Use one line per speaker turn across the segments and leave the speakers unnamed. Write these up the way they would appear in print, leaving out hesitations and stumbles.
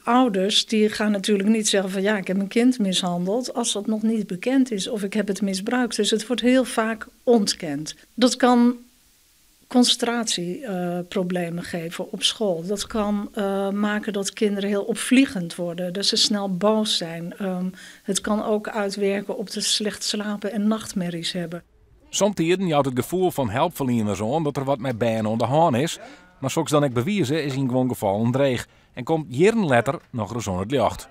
ouders die gaan natuurlijk niet zeggen van ja, ik heb een kind mishandeld als dat nog niet bekend is of ik heb het misbruikt. Dus het wordt heel vaak ontkend. Dat kan concentratieproblemen geven op school. Dat kan maken dat kinderen heel opvliegend worden, dat ze snel boos zijn. Het kan ook uitwerken op de slecht slapen en nachtmerries hebben.
Somtijden jouwt het gevoel van hulpverleners aan dat er wat met bijen aan de hand is. Maar zoals dan ik bewijzen is in gewoon geval dreig. En komt jaren later nog eens aan het licht.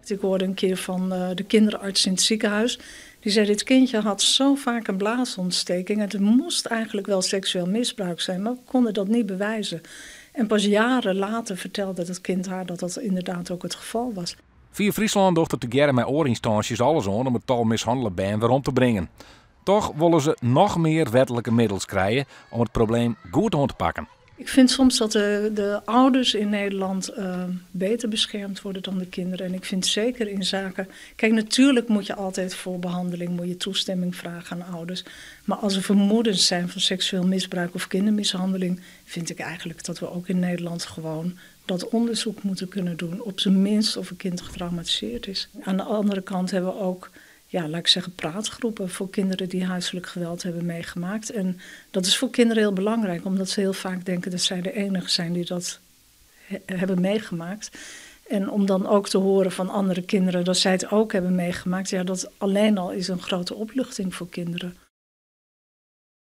Ik hoorde een keer van de kinderarts in het ziekenhuis. Die zei, dit kindje had zo vaak een blaasontsteking. Het moest eigenlijk wel seksueel misbruik zijn, maar we konden dat niet bewijzen. En pas jaren later vertelde het kind haar dat dat inderdaad ook het geval was.
Via Friesland docht het together met oorinstanties alles aan om het tal mishandelde bijen weer om te brengen. Toch willen ze nog meer wettelijke middels krijgen om het probleem goed aan te pakken.
Ik vind soms dat de ouders in Nederland beter beschermd worden dan de kinderen. En ik vind zeker in zaken... Kijk, natuurlijk moet je altijd voor behandeling toestemming vragen aan ouders. Maar als er vermoedens zijn van seksueel misbruik of kindermishandeling... vind ik eigenlijk dat we ook in Nederland gewoon dat onderzoek moeten kunnen doen. Op zijn minst of een kind getraumatiseerd is. Aan de andere kant hebben we ook... laat ik zeggen, praatgroepen voor kinderen die huiselijk geweld hebben meegemaakt. En dat is voor kinderen heel belangrijk, omdat ze heel vaak denken dat zij de enige zijn die dat hebben meegemaakt. En om dan ook te horen van andere kinderen dat zij het ook hebben meegemaakt, dat alleen al is een grote opluchting voor kinderen.